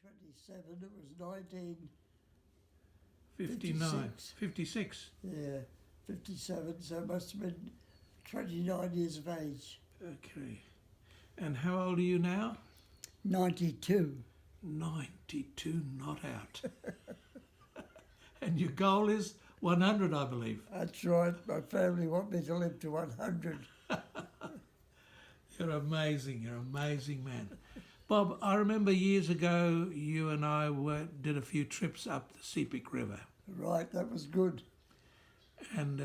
1927, it was 59. 56. Yeah, 57, so it must have been 29 years of age. Okay. And how old are you now? 92. 92, not out. And your goal is 100, I believe. That's right, my family want me to live to 100. You're amazing, you're an amazing man. Bob, I remember years ago you and I did a few trips up the Sepik River. Right, that was good. And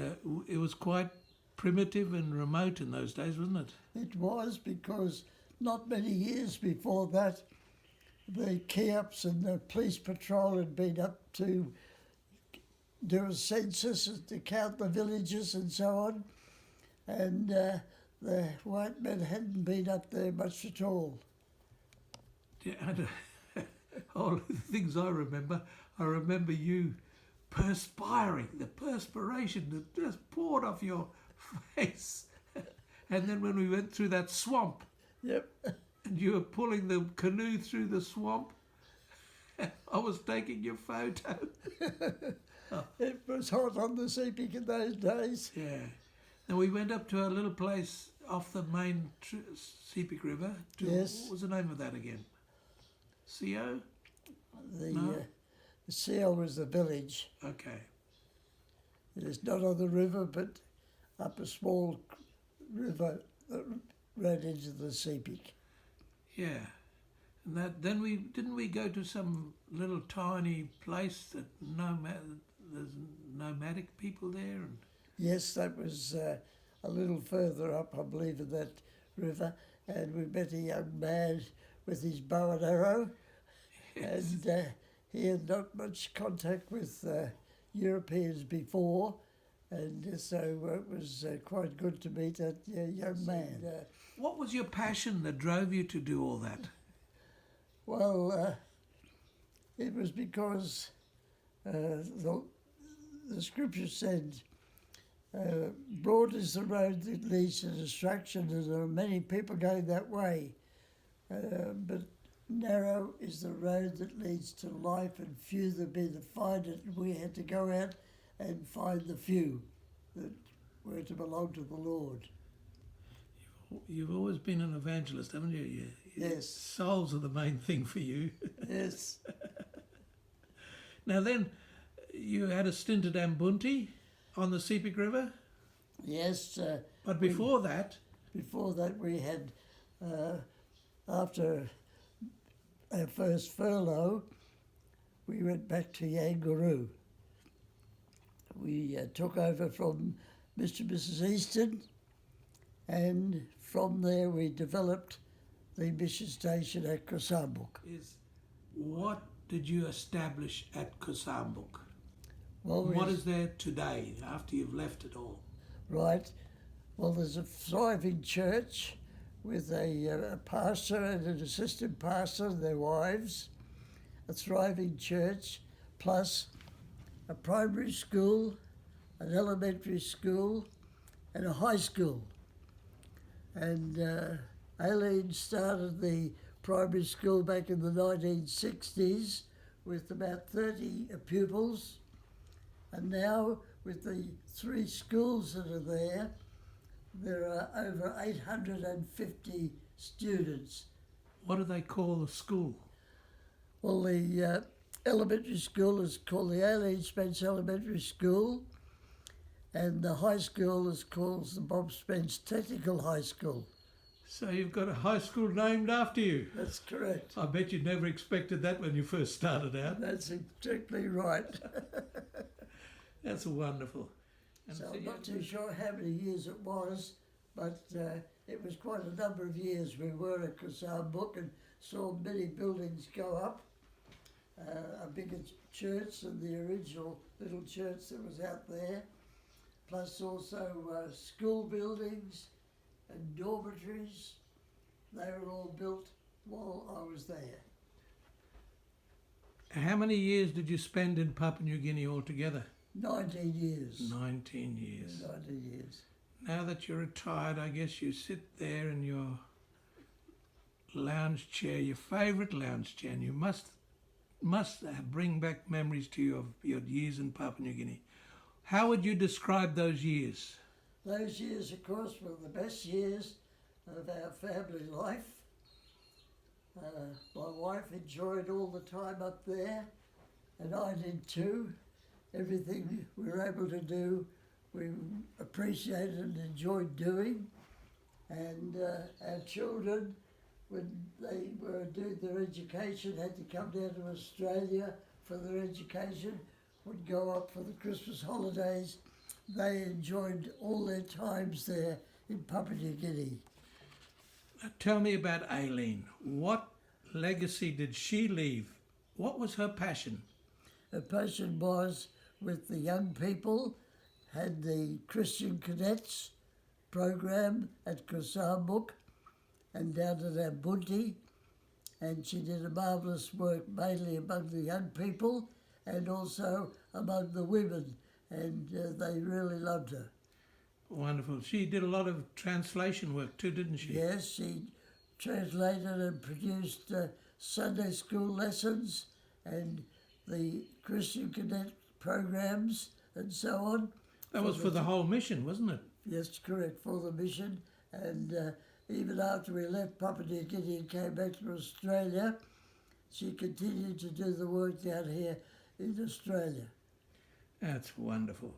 it was quite primitive and remote in those days, wasn't it? It was, because not many years before that, the Keops and the police patrol had been up to do a census and to count the villages and so on. And the white men hadn't been up there much at all. Yeah, and, all the things I remember you perspiring, the perspiration that just poured off your face. And then when we went through that swamp, Yep. and you were pulling the canoe through the swamp, I was taking your photo. It was hot on the Sepik in those days. Yeah. And we went up to a little place off the main Sepik River. Yes. What was the name of that again? CO? The Seal was the village. Okay. It is not on the river, but up a small river that ran into the Sepik. Yeah. And then didn't we go to some little tiny place that there's nomadic people there? And Yes, that was a little further up, I believe, in that river, and we met a young man with his bow and arrow, yes. and he had not much contact with Europeans before, and so it was quite good to meet that young man. What was your passion that drove you to do all that? Well, it was because the scripture said, broad is the road that leads to destruction, and there are many people going that way. But narrow is the road that leads to life, and few there be that find it. We had to go out and find the few that were to belong to the Lord. You've always been an evangelist, haven't you? Yes. Souls are the main thing for you. Yes. Now then, you had a stint at Ambunti on the Sepik River? Yes. But before that... Before that we had, after our first furlough, we went back to Yangaroo. We took over from Mr. and Mrs. Easton, and from there we developed the mission station at Kusambuk. What did you establish at Kusambuk? Well, what is there today after you've left it all? Right. Well, there's a thriving church with a pastor and an assistant pastor and their wives, a thriving church, plus a primary school, an elementary school, and a high school. And Aileen started the primary school back in the 1960s with about 30 pupils, and now with the 3 schools that are there are over 850 students. What do they call the school? Well, the elementary school is called the Aileen Spence Elementary School, and the high school is called the Bob Spence Technical High School. So you've got a high school named after you? That's correct. I bet you never expected that when you first started out. That's exactly right. That's wonderful. And so I'm not too sure how many years it was, but it was quite a number of years we were at Kusambuk and saw many buildings go up. A bigger church than the original little church that was out there, plus also school buildings and dormitories. They were all built while I was there. How many years did you spend in Papua New Guinea altogether? 19 years. 19 years. 19 years. Now that you're retired, I guess you sit there in your lounge chair, your favourite lounge chair, and you must must bring back memories to you of your years in Papua New Guinea. How would you describe those years? Those years, of course, were the best years of our family life. My wife enjoyed all the time up there, and I did too. Everything we were able to do, we appreciated and enjoyed doing. And our children, when they were doing their education, had to come down to Australia for their education, would go up for the Christmas holidays. They enjoyed all their times there in Papua New Guinea. Tell me about Aileen. What legacy did she leave? What was her passion? Her passion was with the young people, had the Christian Cadets program at Kusambuk and down at Ambunti, and she did a marvellous work mainly among the young people and also among the women, and they really loved her. Wonderful. She did a lot of translation work too, didn't she? Yes, she translated and produced Sunday school lessons and the Christian Cadet programs and so on. That was for the whole mission, wasn't it? Yes, correct, for the mission. And even after we left Papua New Guinea and came back to Australia, she continued to do the work down here in Australia. That's wonderful.